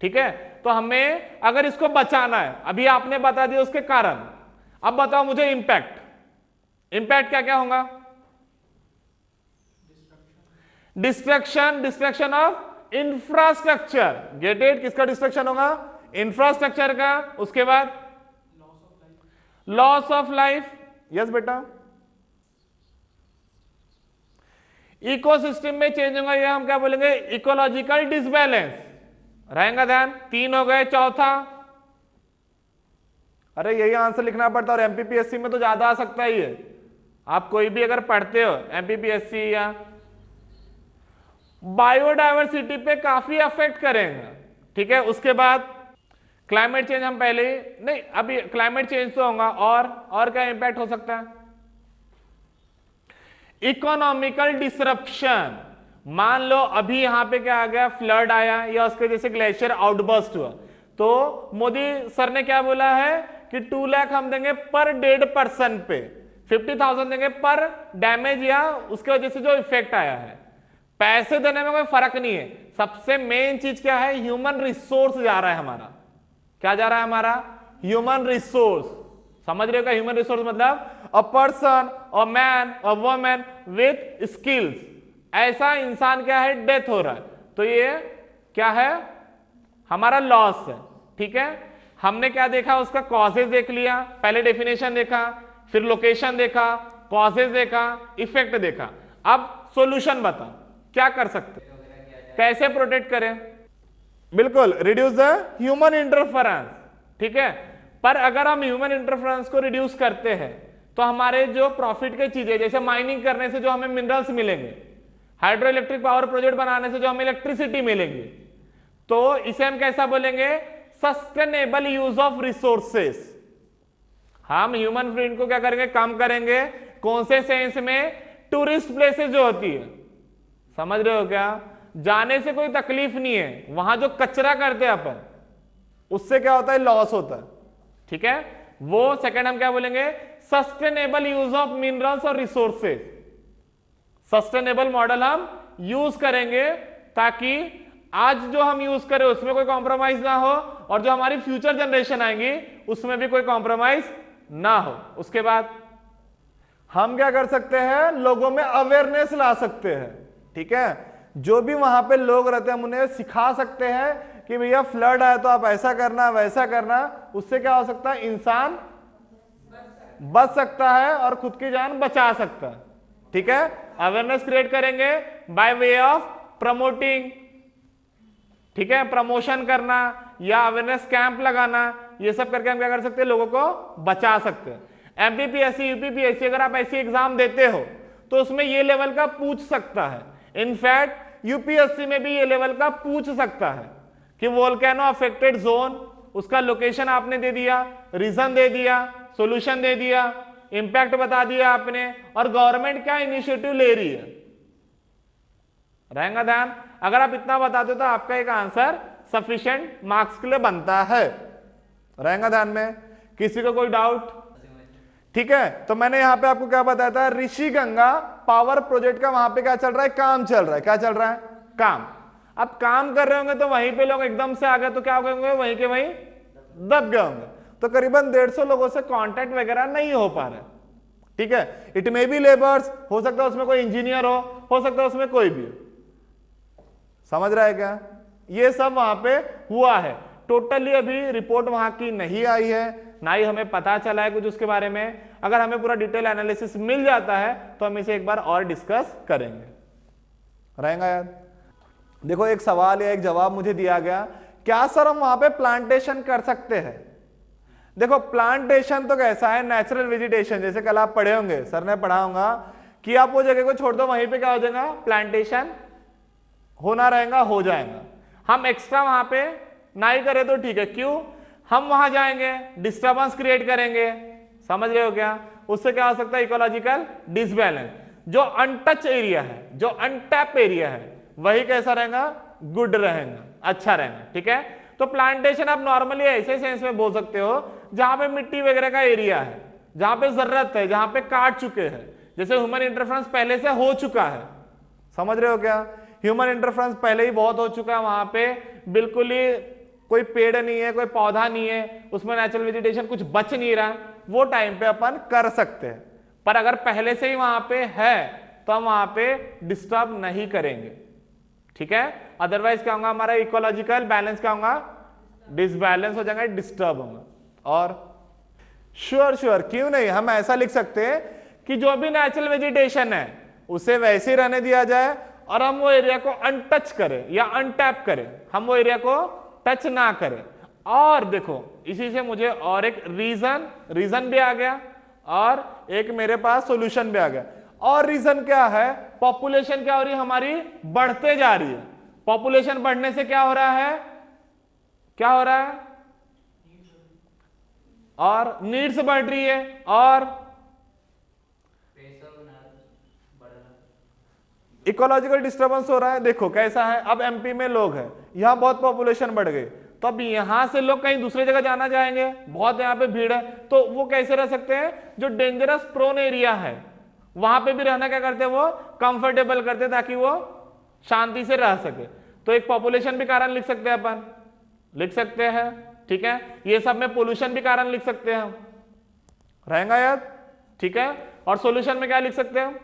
ठीक है। तो हमें अगर इसको बचाना है, अभी आपने बता दिया उसके कारण, अब बताओ मुझे इंपैक्ट क्या क्या होगा? Destruction of infrastructure, get it, किसका डिस्ट्रक्शन होगा? इंफ्रास्ट्रक्चर का। उसके बाद लॉस ऑफ लाइफ, यस बेटा। इकोसिस्टम में चेंज होगा, ये हम क्या बोलेंगे? इकोलॉजिकल डिसबैलेंस रहेगा। ध्यान, 3 हो गए। चौथा, अरे यही आंसर लिखना पड़ता है और एमपीपीएससी में तो ज्यादा आ सकता ही है। आप कोई भी अगर पढ़ते हो एमपीपीएससी या बायोडायवर्सिटी पे काफी अफेक्ट करेंगे, ठीक है। उसके बाद क्लाइमेट चेंज, हम पहले ही नहीं, अभी क्लाइमेट चेंज तो होगा। और क्या इंपैक्ट हो सकता है? इकोनॉमिकल डिसरप्शन, मान लो अभी यहां पे क्या आ गया, फ्लड आया या उसके जैसे ग्लेशियर आउटबर्स्ट हुआ, तो मोदी सर ने क्या बोला है कि 2 लाख हम देंगे पर डेड पर्सन पे, 50,000 देंगे पर डैमेज या उसके वजह से जो इफेक्ट आया है। पैसे देने में कोई फर्क नहीं है, सबसे मेन चीज क्या है? ह्यूमन रिसोर्स जा रहा है हमारा। क्या जा रहा है हमारा? Human resource. समझ रहे हो क्या ह्यूमन रिसोर्स मतलब? A person, a man, a woman with skills, ऐसा इंसान क्या है? डेथ हो रहा है। तो ये क्या है? हमारा लॉस है, ठीक है। हमने क्या देखा? उसका कॉजेज देख लिया, पहले डेफिनेशन देखा, फिर लोकेशन देखा, कॉजेज देखा, इफेक्ट देखा। अब सॉल्यूशन बता, क्या कर सकते, कैसे प्रोटेक्ट करें? बिल्कुल, रिड्यूस द ह्यूमन इंटरफेरेंस, ठीक है। पर अगर हम ह्यूमन इंटरफेरेंस को रिड्यूस करते हैं तो हमारे जो प्रॉफिट की चीजें, जैसे माइनिंग करने से जो हमें मिनरल्स मिलेंगे, हाइड्रो इलेक्ट्रिक पावर प्रोजेक्ट बनाने से जो हमें इलेक्ट्रिसिटी मिलेगी, तो इसे हम कैसा बोलेंगे? Sustainable use of resources. हम ह्यूमन फ्रीड को क्या करेंगे? कम करेंगे। कौन से सेंस में? टूरिस्ट प्लेसेस जो होती है, समझ रहे हो क्या? जाने से कोई तकलीफ नहीं है, वहां जो कचरा करते हैं अपन, उससे क्या होता है? लॉस होता है, ठीक है। वो सेकंड हम क्या बोलेंगे? सस्टेनेबल यूज ऑफ मिनरल्स और रिसोर्सेज। सस्टेनेबल मॉडल हम यूज करेंगे ताकि आज जो हम यूज करें उसमें कोई कॉम्प्रोमाइज ना हो और जो हमारी फ्यूचर जनरेशन आएंगी उसमें भी कोई कॉम्प्रोमाइज ना हो। उसके बाद हम क्या कर सकते हैं? लोगों में अवेयरनेस ला सकते हैं, ठीक है। जो भी वहां पे लोग रहते हैं हम उन्हें सिखा सकते हैं कि भैया फ्लड आया तो आप ऐसा करना, वैसा करना। उससे क्या हो सकता है? इंसान बच सकता है और खुद की जान बचा सकता है, ठीक है। अवेयरनेस क्रिएट करेंगे बाय वे ऑफ प्रमोटिंग, ठीक है, प्रमोशन करना या अवेयरनेस कैंप लगाना, ये सब करके हम क्या कर सकते हैं? लोगों को बचा सकते हैं। एमपीपीएससी, यूपीपीएससी अगर आप ऐसी एग्जाम देते हो तो उसमें ये लेवल का पूछ सकता है। इनफैक्ट यूपीएससी में भी ये लेवल का पूछ सकता है कि वोल्केनो अफेक्टेड जोन, उसका लोकेशन आपने दे दिया, रीजन दे दिया, सॉल्यूशन दे दिया, इंपैक्ट बता दिया आपने, और गवर्नमेंट क्या इनिशिएटिव ले रही है। रहेगा ध्यान, अगर आप इतना बताते हो तो आपका एक आंसर सफिशिएंट मार्क्स के लिए बनता है। रहेगा ध्यान में? किसी को कोई डाउट? ठीक है, तो मैंने यहां पे आपको क्या बताया था? ऋषि गंगा पावर प्रोजेक्ट का वहां पे क्या चल रहा है? काम चल रहा है। क्या चल रहा है? काम। अब काम कर रहे होंगे तो वहीं पे लोग एकदम से आ गए तो क्या हो गए? वहीं के वहीं दब गए होंगे। तो करीबन 150 लोगों से कांटेक्ट वगैरह नहीं हो पा रहा, ठीक है। इट मे बी लेबर्स, हो सकता है उसमें कोई इंजीनियर हो सकता है उसमें कोई भी। समझ रहा है क्या? ये सब वहां पे हुआ है। टोटली अभी रिपोर्ट वहां की नहीं आई है, ना ही हमें पता चला है कुछ उसके बारे में। अगर हमें पूरा डिटेल एनालिसिस मिल जाता है तो हम इसे एक बार और डिस्कस करेंगे। रहेगा याद? देखो, एक सवाल या एक जवाब मुझे दिया गया, क्या सर हम वहां पे प्लांटेशन कर सकते हैं? देखो, प्लांटेशन तो कैसा है? नेचुरल वेजिटेशन, जैसे कल आप पढ़े होंगे, सर ने पढ़ा होगा कि आप वो जगह को छोड़ दो, वहीं पे क्या हो जाएगा? प्लांटेशन होना रहेगा, हो जाएगा। हम एक्स्ट्रा वहां पे ना ही करें तो ठीक है, क्यों? हम वहां जाएंगे, डिस्टर्बेंस क्रिएट करेंगे, समझ रहे हो क्या? उससे क्या हो सकता है? Ecological disbalance. जो अनटच एरिया है, जो अनटैप एरिया है, वही कैसा रहेगा? गुड रहेगा, अच्छा रहेगा, ठीक है? तो प्लांटेशन आप नॉर्मली ऐसे सेंस में बोल सकते हो जहां पे मिट्टी वगैरह का एरिया है, जहां पे जरूरत है, जहां पे काट चुके हैं, जैसे ह्यूमन इंटरफ्रेंस पहले से हो चुका है, समझ रहे हो क्या? ह्यूमन इंटरफ्रेंस पहले ही बहुत हो चुका है, वहां पे बिल्कुल ही कोई पेड़ नहीं है, कोई पौधा नहीं है, उसमें नेचुरल वेजिटेशन कुछ बच नहीं रहा, वो टाइम पे अपन कर सकते हैं। पर अगर पहले से ही वहां पे है तो हम वहां पे डिस्टर्ब नहीं करेंगे, ठीक है? अदरवाइज क्या होगा? हमारा इकोलॉजिकल बैलेंस क्या होगा? डिसबैलेंस हो जाएगा, डिस्टर्ब होगा। और श्योर क्यों नहीं, हम ऐसा लिख सकते हैं कि जो भी नेचुरल वेजिटेशन है उसे वैसे ही रहने दिया जाए और हम वो एरिया को अनटच करें या अनटैप करें, हम वो एरिया को टच ना करें। और देखो इसी से मुझे और एक रीजन भी आ गया और एक मेरे पास सॉल्यूशन भी आ गया। और रीजन क्या है? पॉपुलेशन क्या हो रही है हमारी? बढ़ते जा रही है। पॉपुलेशन बढ़ने से क्या हो रहा है? क्या हो रहा है? और नीड्स बढ़ रही है और इकोलॉजिकल डिस्टर्बेंस हो रहा है। देखो कैसा है, अब एमपी में लोग हैं, यहां बहुत पॉपुलेशन बढ़ गई, तो अब यहां से लोग कहीं दूसरी जगह जाना चाहेंगे, बहुत यहां पे भीड़ है, तो वो कैसे रह सकते हैं? जो डेंजरस प्रोन एरिया है वहां पे भी रहना क्या करते हैं? वो कंफर्टेबल करते हैं ताकि वो शांति से रह सके। तो एक पॉपुलेशन भी कारण लिख सकते हैं, अपन लिख सकते हैं, ठीक है? ये सब में पोल्यूशन भी कारण लिख सकते हैं, रहेगा याद, ठीक है? और सॉल्यूशन में क्या लिख सकते हैं?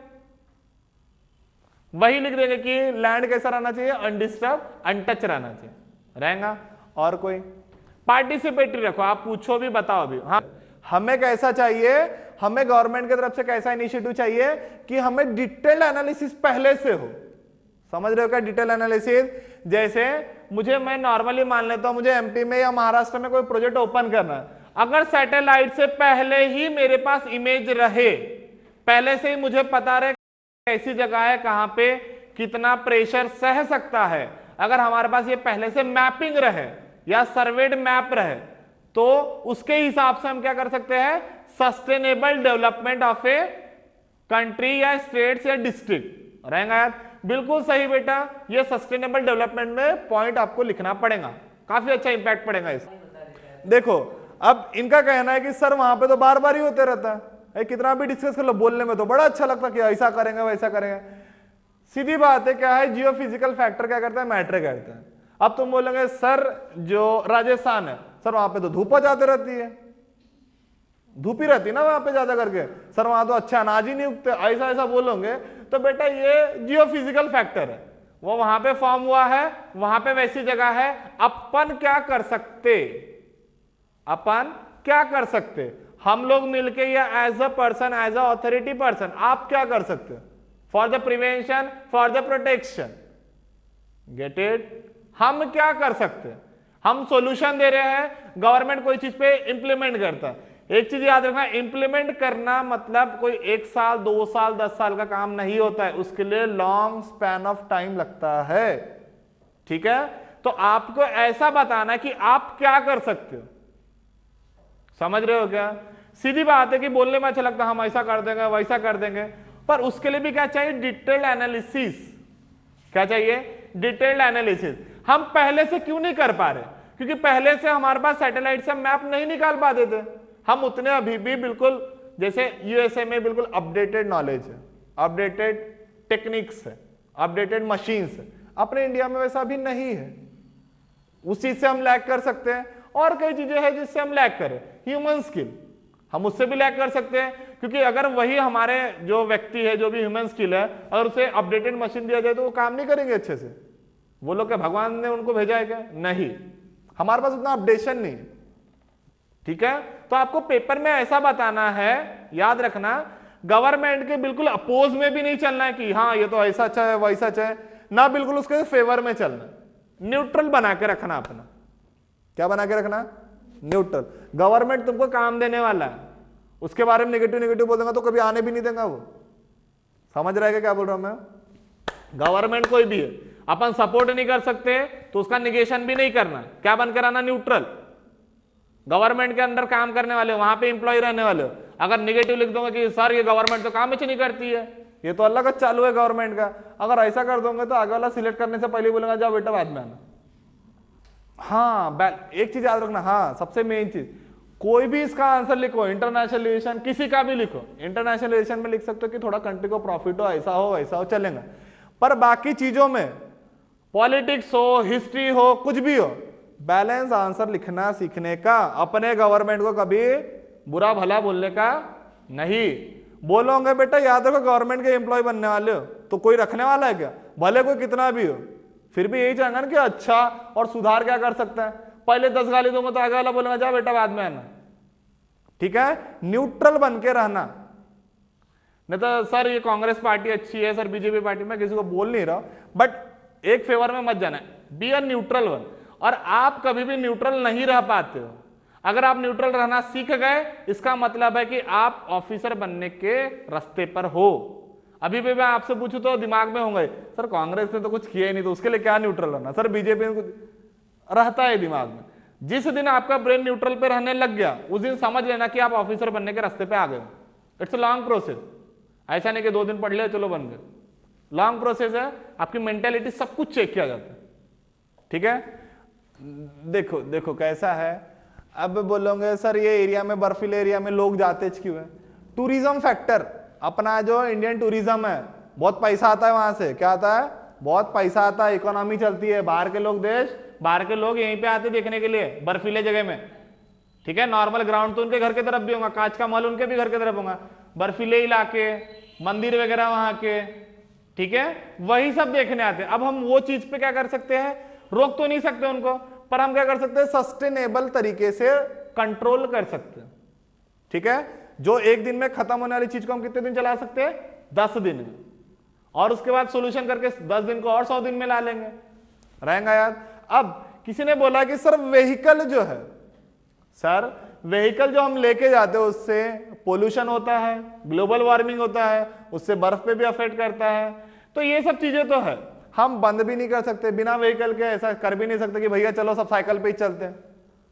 वही लिख देंगे कि लैंड कैसा रहना चाहिए? अनडिस्टर्ब, अनटच रहना चाहिए, रहेगा। और कोई पार्टिसिपेटरी रखो, आप पूछो भी, बताओ भी। हाँ, हमें कैसा चाहिए? हमें गवर्नमेंट की तरफ से कैसा इनिशिएटिव चाहिए कि हमें डिटेल्ड एनालिसिस पहले से हो, समझ रहे हो क्या? डिटेल एनालिसिस, जैसे मैं नॉर्मली मान लेता हूं मुझे एमपी में या महाराष्ट्र में कोई प्रोजेक्ट ओपन करना है, अगर सैटेलाइट से पहले ही मेरे पास इमेज रहे, पहले से ही मुझे पता रहे कैसी जगह है, कहां पे कितना प्रेशर सह सकता है, अगर हमारे पास ये पहले से मैपिंग रहे या सर्वेड मैप रहे, तो उसके हिसाब से हम क्या कर सकते हैं? Sustainable development of a country या स्टेट्स या डिस्ट्रिक्ट, रहेगा यार? बिल्कुल सही बेटा, ये सस्टेनेबल डेवलपमेंट में पॉइंट आपको लिखना पड़ेगा, काफी अच्छा इंपैक्ट पड़ेगा इसका। देखो अब इनका कहना है कि सर वहां पे तो बार बार ही होते रहता है, कितना भी डिस्कस कर लो, बोलने में तो बड़ा अच्छा लगता है कि ऐसा करेंगे वैसा करेंगे। सीधी बात है, क्या है? जियो फिजिकल फैक्टर क्या करता है? मैटर करता है। अब तुम बोलोगे सर जो राजस्थान है, सर वहां पे तो धूप आ जाते रहती है, धूप ही रहती है ना वहां पे ज्यादा करके, सर वहां तो अच्छा अनाज ही नहीं उगते, ऐसा ऐसा बोलोगे तो बेटा ये जियो फिजिकल फैक्टर है, वो वहां पे फॉर्म हुआ है, वहां पे वैसी जगह है। अपन क्या कर सकते? अपन क्या कर सकते? हम लोग मिलके या as a person, as a authority person, आप क्या कर सकते हो? For the prevention, for the protection, get it? हम क्या कर सकते हैं? हम सॉल्यूशन दे रहे हैं, गवर्नमेंट कोई चीज पे इंप्लीमेंट करता है। एक चीज याद रखना, इंप्लीमेंट करना मतलब कोई 1 साल 2 साल 10 साल का काम नहीं होता है, उसके लिए लॉन्ग स्पैन ऑफ टाइम लगता है, ठीक है? तो आपको ऐसा बताना कि आप क्या कर सकते हो, समझ रहे हो क्या? सीधी बात है कि बोलने में अच्छा लगता है हम ऐसा कर देंगे वैसा कर देंगे, पर उसके लिए भी क्या चाहिए? Detailed analysis. क्या चाहिए? Detailed analysis. हम पहले से क्यों नहीं कर पा रहे? क्योंकि पहले से हमारे पास सैटेलाइट से मैप नहीं निकाल पाते थे, हम उतने अभी भी बिल्कुल, जैसे यूएसए में बिल्कुल अपडेटेड नॉलेज है, अपडेटेड टेक्निक्स है, अपडेटेड मशीन्स है, अपने इंडिया में वैसा भी नहीं है। उस चीज से हम लैग कर सकते हैं, और कई चीजें हैं जिससे हम लैग करें। ह्यूमन स्किल, हम उससे भी लैग कर सकते हैं, क्योंकि अगर वही हमारे जो व्यक्ति है, जो भी ह्यूमन स्किल है, अगर उसे अपडेटेड मशीन दिया जाए तो वो काम नहीं करेंगे अच्छे से। वो लोग क्या भगवान ने उनको भेजा है क्या? नहीं, हमारे पास उतना अपडेशन नहीं, ठीक है? तो आपको पेपर में ऐसा बताना है, याद रखना, गवर्नमेंट के बिल्कुल अपोज में भी नहीं चलना है कि हाँ ये तो ऐसा अच्छा है वैसा अच्छा है, ना बिल्कुल उसके फेवर में चलना, न्यूट्रल बना के रखना अपना। क्या बना के रखना? न्यूट्रल। गवर्नमेंट तुमको काम देने वाला है, उसके बारे में नेगेटिव बोल देगा तो कभी आने भी नहीं देगा वो, समझ रहे क्या बोल रहा हूं मैं? गवर्नमेंट कोई भी है, अपन सपोर्ट नहीं कर सकते तो उसका निगेशन भी नहीं करना। क्या बनकर आना? न्यूट्रल। गवर्नमेंट के अंदर काम करने वाले हो, वहां पे इंप्लॉय रहने वाले हो, अगर निगेटिव लिख दोगे कि सर ये गवर्नमेंट तो काम ही नहीं करती है, ये तो अल्लाह का चालू है गवर्नमेंट का, अगर ऐसा कर दोगे तो आगे वाला सिलेक्ट करने से पहले बोलेगा जाओ बेटा बाद में आना। हाँ, एक चीज याद रखना, हाँ सबसे मेन चीज, कोई भी इसका आंसर लिखो, इंटरनेशनल रिलेशन किसी का भी लिखो, इंटरनेशनल रिलेशन में लिख सकते हो कि थोड़ा कंट्री को प्रॉफिट हो, ऐसा हो वैसा हो, चलेगा। पर बाकी चीजों में पॉलिटिक्स हो, हिस्ट्री हो, कुछ भी हो, बैलेंस आंसर लिखना सीखने का, अपने गवर्नमेंट को कभी बुरा भला बोलने का नहीं। बोलोगे बेटा याद रखो गवर्नमेंट के एम्प्लॉय बनने वाले हो तो कोई रखने वाला है क्या? भले कोई कितना भी हो, फिर भी यही चाहेंगे ना कि अच्छा और सुधार क्या कर सकता है। पहले 10 गाली दूंगा तो आगे वाला बोलेगा जा बेटा बाद में आना। ठीक है, न्यूट्रल बन के रहना। नहीं तो सर ये कांग्रेस पार्टी अच्छी है, सर बीजेपी पार्टी, मैं किसी को बोल नहीं रहा, बट एक फेवर में मत जाना, बी अ न्यूट्रल वन। और आप कभी भी न्यूट्रल नहीं रह पाते हो। अगर आप न्यूट्रल रहना सीख गए, इसका मतलब है कि आप ऑफिसर बनने के रास्ते पर हो। अभी भी मैं आपसे पूछूं तो दिमाग में होंगे सर कांग्रेस ने तो कुछ किया ही नहीं तो उसके लिए क्या न्यूट्रल रहना, सर बीजेपी ने कुछ रहता है दिमाग में। जिस दिन आपका ब्रेन न्यूट्रल पे रहने लग गया उस दिन समझ लेना कि आप ऑफिसर बनने के रास्ते पे आ गए। इट्स अ लॉन्ग प्रोसेस, ऐसा नहीं कि 2 दिन पढ़ लिया चलो बन गए, लॉन्ग प्रोसेस है। आपकी मेंटेलिटी सब कुछ चेक किया जाता है। ठीक है, देखो देखो कैसा है। अब बोलोगे सर ये एरिया में, बर्फीले एरिया में लोग जाते क्यों है? टूरिज्म फैक्टर, अपना जो इंडियन टूरिज्म है, बहुत पैसा आता है वहां से। क्या आता है? बहुत पैसा आता है, इकोनॉमी चलती है, बाहर के लोग बाहर के लोग यहीं पे आते देखने के लिए बर्फीले जगह में। ठीक है, नॉर्मल ग्राउंड तो उनके घर की तरफ भी होगा, कांच का महल उनके भी घर की तरफ होगा, बर्फीले इलाके, मंदिर वगैरह वहां के, ठीक है, वही सब देखने आते हैं। अब हम वो चीज पे क्या कर सकते हैं? रोक तो नहीं सकते उनको, पर हम क्या कर सकते हैं? सस्टेनेबल तरीके से कंट्रोल कर सकते हैं। ठीक है, जो एक दिन में खत्म होने वाली चीज को हम कितने दिन चला सकते हैं? 10 दिन में, और उसके बाद सॉल्यूशन करके 10 दिन को और 100 दिन में ला लेंगे, रहेगा याद। अब किसी ने बोला कि सर व्हीकल जो है, सर व्हीकल जो हम लेके जाते हैं उससे पोल्यूशन होता है, ग्लोबल वार्मिंग होता है, उससे बर्फ पे भी अफेक्ट करता है। तो ये सब चीजें तो है, हम बंद भी नहीं कर सकते बिना व्हीकल के, ऐसा कर भी नहीं सकते कि भैया चलो सब साइकिल पे ही चलते हैं,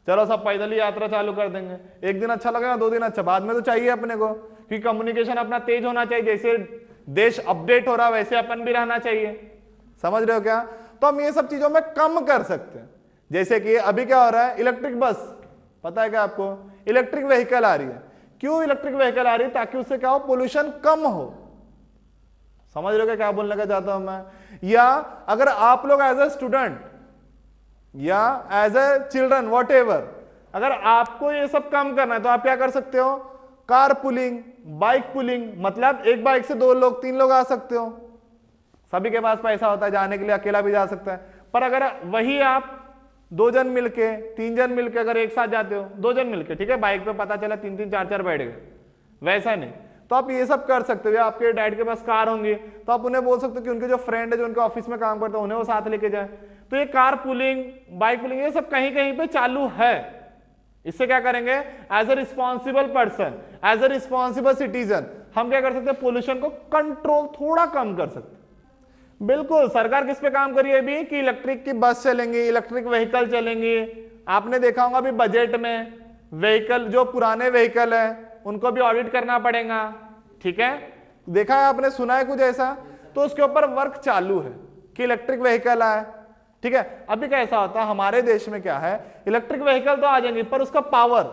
चलो सब पैदल ही यात्रा चालू कर देंगे। एक दिन अच्छा लगेगा, 2 दिन अच्छा, बाद में तो चाहिए अपने को, क्योंकि कम्युनिकेशन अपना तेज होना चाहिए। जैसे देश अपडेट हो रहा है वैसे अपन भी रहना चाहिए। समझ रहे हो क्या? तो हम ये सब चीजों में कम कर सकते हैं। जैसे कि अभी क्या हो रहा है, इलेक्ट्रिक बस, पता है क्या आपको? इलेक्ट्रिक व्हीकल आ रही है। क्यों इलेक्ट्रिक व्हीकल आ रही है? ताकि उससे क्या हो, पोल्यूशन कम हो। समझ रहे हो क्या बोलने का चाहता हूं मैं? या अगर आप लोग एज ए स्टूडेंट या as a children whatever, अगर आपको ये सब काम करना है तो आप क्या कर सकते हो? कार पुलिंग, बाइक पुलिंग, मतलब एक बाइक से 2 लोग 3 लोग आ सकते हो। सभी के पास पैसा होता है जाने के लिए, अकेला भी जा सकता है। पर अगर वही आप 2 जन मिलके, 3 जन मिलके अगर एक साथ जाते हो, 2 जन मिलके, ठीक है, बाइक पे पता चला 3-3 4-4 बैठ गए, वैसा नहीं। तो आप ये सब कर सकते हो। या आपके डैड के पास कार होंगी तो आप उन्हें बोल सकते हो कि उनके जो फ्रेंड है जो उनके ऑफिस में काम करते हैं उन्हें वो साथ लेके जाए। तो ये कार पुलिंग, बाइक पुलिंग, ये सब कहीं कहीं पे चालू है। इससे क्या करेंगे? As a responsible person, as a responsible citizen हम क्या कर सकते हैं? पोल्यूशन को कंट्रोल थोड़ा कम कर सकते हैं। बिल्कुल, सरकार किस पे काम कर रही है अभी? कि इलेक्ट्रिक की बस चलेंगी, इलेक्ट्रिक व्हीकल चलेंगी। आपने देखा होगा अभी बजट में व्हीकल, जो पुराने व्हीकल है उनको भी ऑडिट करना पड़ेगा। ठीक है, देखा है आपने, सुना है कुछ ऐसा? तो उसके ऊपर वर्क चालू है कि इलेक्ट्रिक व्हीकल आए। ठीक है, अभी कैसा होता है हमारे देश में, क्या है, इलेक्ट्रिक व्हीकल तो आ जाएंगे पर उसका पावर,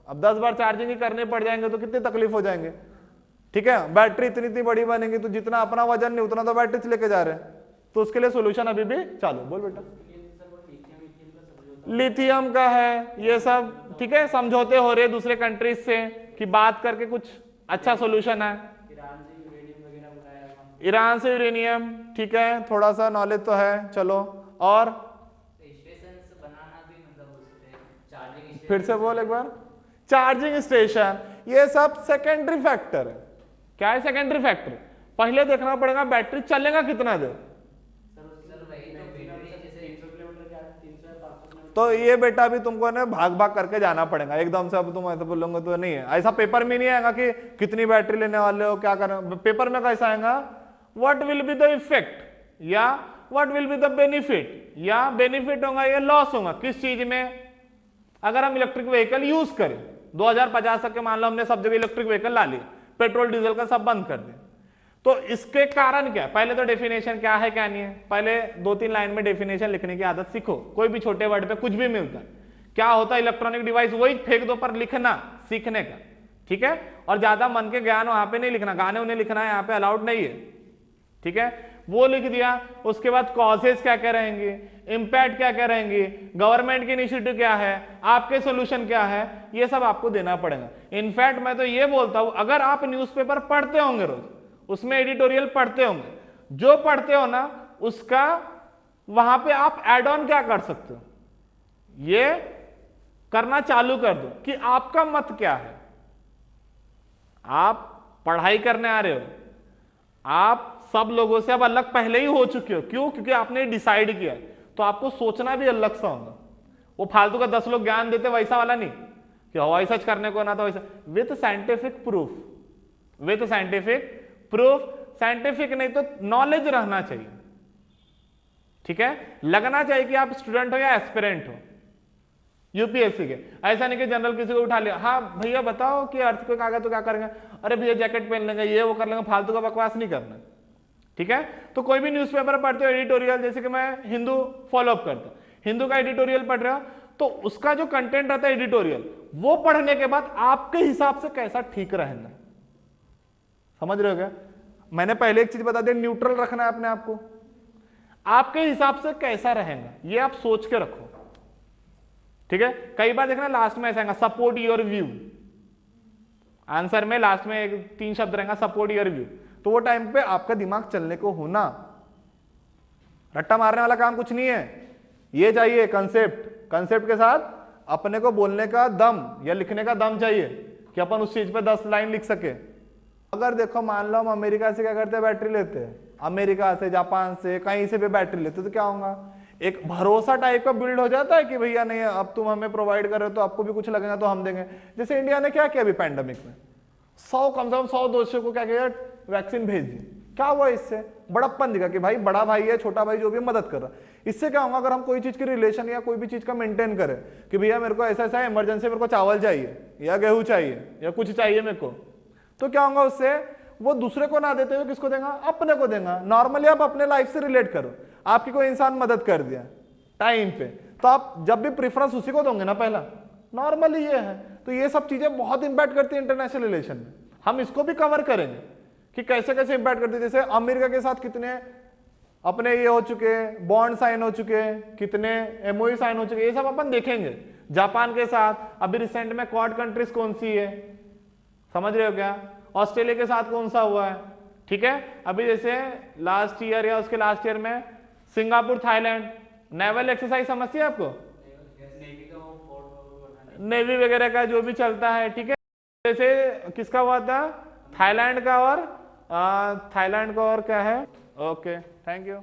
अब 10 बार चार्जिंग ही करने पड़ जाएंगे तो कितनी तकलीफ हो जाएंगे। ठीक है, बैटरी इतनी बड़ी बनेगी तो जितना अपना वजन नहीं उतना तो बैटरी लेके जा रहे हैं। तो उसके लिए सोल्यूशन अभी भी चालू। बोल बेटा। लिथियम का है ये सब, ठीक है, समझौते हो रहे दूसरे कंट्रीज से कि बात करके कुछ अच्छा सोल्यूशन है। ईरान से यूरेनियम, ठीक है, थोड़ा सा नॉलेज तो है, चलो। और फिर से बोल एक बार। चार्जिंग स्टेशन, ये सब सेकेंडरी फैक्टर है। क्या है सेकेंडरी फैक्टर? पहले देखना पड़ेगा बैटरी चलेगा कितना देर। तो ये बेटा अभी तुमको ना भाग भाग करके जाना पड़ेगा एकदम से। अब तुम ऐसे बोलोगे तो नहीं है, ऐसा पेपर में नहीं आएगा कि कितनी बैटरी लेने वाले हो, क्या करना। पेपर में कैसा आएगा? What will be the effect, या what will be the benefit, या बेनिफिट होगा या लॉस होगा किस चीज में, अगर हम इलेक्ट्रिक व्हीकल यूज करें 2050 तक के, मान लो हमने सब जगह इलेक्ट्रिक व्हीकल ला लिए, पेट्रोल डीजल का सब बंद कर दिया, तो इसके कारण क्या, पहले तो डेफिनेशन क्या है क्या नहीं है, पहले 2-3 लाइन में डेफिनेशन लिखने की आदत सीखो, कोई भी छोटे वर्ड पे कुछ भी मिलता है, क्या होता है इलेक्ट्रॉनिक डिवाइस, वही फेंक दो, पर लिखना सीखने का, ठीक है, और ज्यादा मन के ज्ञान वहां पे नहीं लिखना, गाने उन्हें लिखना है यहाँ पे अलाउड नहीं है, ठीक है, वो लिख दिया। उसके बाद कॉजेस क्या क्या रहेंगे, इंपैक्ट क्या क्या रहेंगे, गवर्नमेंट की इनिशिएटिव क्या है, आपके सोल्यूशन क्या है, ये सब आपको देना पड़ेगा। इनफैक्ट मैं तो ये बोलता हूं, अगर आप न्यूज़पेपर पढ़ते होंगे रोज, उसमें एडिटोरियल पढ़ते होंगे, जो पढ़ते हो ना उसका वहां पे आप एड ऑन क्या कर सकते हो, ये करना चालू कर दो कि आपका मत क्या है। आप पढ़ाई करने आ रहे हो, आप सब लोगों से अब अलग पहले ही हो चुके हो, क्यों, क्योंकि आपने डिसाइड किया, तो आपको सोचना भी अलग सा होगा। वो फालतू का 10 लोग ज्ञान देते वैसा वाला नहीं कि हवाई सर्च करने को ना, तो वैसा with scientific proof, with scientific proof, scientific नहीं तो नॉलेज रहना चाहिए, ठीक है, लगना चाहिए कि आप स्टूडेंट हो या एस्पिरेंट हो यूपीएससी के, ऐसा नहीं कि जनरल किसी को उठा लिया, हाँ भैया बताओ कि अर्थक्वेक आ गया तो क्या करेंगे, अरे भैया जैकेट पहन लेंगे, ये वो कर लेंगे, फालतू का बकवास नहीं करना, ठीक है। तो कोई भी न्यूज़पेपर पढ़ते हो एडिटोरियल, जैसे कि मैं हिंदू फॉलो अप करता हूं, हिंदू का एडिटोरियल पढ़ रहा हूं, तो उसका जो कंटेंट रहता है एडिटोरियल, वो पढ़ने के बाद आपके हिसाब से कैसा ठीक रहना, समझ रहे हो क्या, मैंने पहले एक चीज बता दी, न्यूट्रल रखना है अपने आप को, आपके हिसाब से कैसा रहेगा ये आप सोच के रखो, ठीक है। कई बार देखना लास्ट में ऐसा आएगा सपोर्ट योर व्यू, आंसर में लास्ट में 3 शब्द रहेगा सपोर्ट योर व्यू, तो वो टाइम पे आपका दिमाग चलने को होना, रट्टा मारने वाला काम कुछ नहीं है, ये चाहिए कंसेप्ट, कंसेप्ट के साथ अपने को बोलने का दम या लिखने का दम चाहिए कि अपन उस चीज पे 10 लाइन लिख सके। अगर देखो मान लो हम अमेरिका से क्या करते हैं, बैटरी लेते हैं, अमेरिका से, जापान से, कहीं से भी बैटरी लेते, तो क्या होगा, एक भरोसा टाइप का बिल्ड हो जाता है कि भैया नहीं अब तुम हमें प्रोवाइड कर रहे हो तो आपको भी कुछ लगेगा तो हम देंगे। जैसे इंडिया ने क्या किया अभी पैंडेमिक में, कम से कम 100 दोस्तों को क्या किया, वैक्सीन भेज दी, क्या हुआ इससे, बड़प्पन दिखा कि भाई बड़ा भाई है, छोटा भाई जो भी मदद कर रहा है। इससे क्या होगा, अगर हम कोई चीज की रिलेशन या कोई भी चीज का मेंटेन करें कि भैया मेरे को ऐसा ऐसा इमरजेंसी, मेरे को चावल चाहिए या गेहूं चाहिए या कुछ चाहिए मेरे को, तो क्या होगा उससे वो दूसरे को ना देते हुए किसको देगा, अपने को देगा। नॉर्मली आप अपने लाइफ से रिलेट करो, आपकी कोई इंसान मदद कर दिया टाइम पे, तो आप जब भी प्रेफरेंस उसी को दोगे ना पहला, नॉर्मली ये है। तो ये सब चीजें बहुत इंपैक्ट करती है इंटरनेशनल रिलेशन में, हम इसको भी कवर करेंगे कि कैसे कैसे इंपैक्ट करती है। जैसे अमेरिका के साथ कितने अपने ये हो चुके, बॉन्ड साइन हो चुके, कितने एमओयू साइन हो चुके, ये सब अपन देखेंगे। जापान के साथ अभी रिसेंट में क्वाड कंट्रीज कौन सी है, समझ रहे हो क्या, ऑस्ट्रेलिया के साथ कौन सा हुआ है, ठीक है। अभी जैसे लास्ट ईयर या उसके लास्ट ईयर में सिंगापुर, थाईलैंड, नेवल एक्सरसाइज समझती है आपको, नेवी वगैरह का जो भी चलता है, ठीक है। जैसे किसका हुआ था, थाईलैंड का, और क्या है, ओके थैंक यू।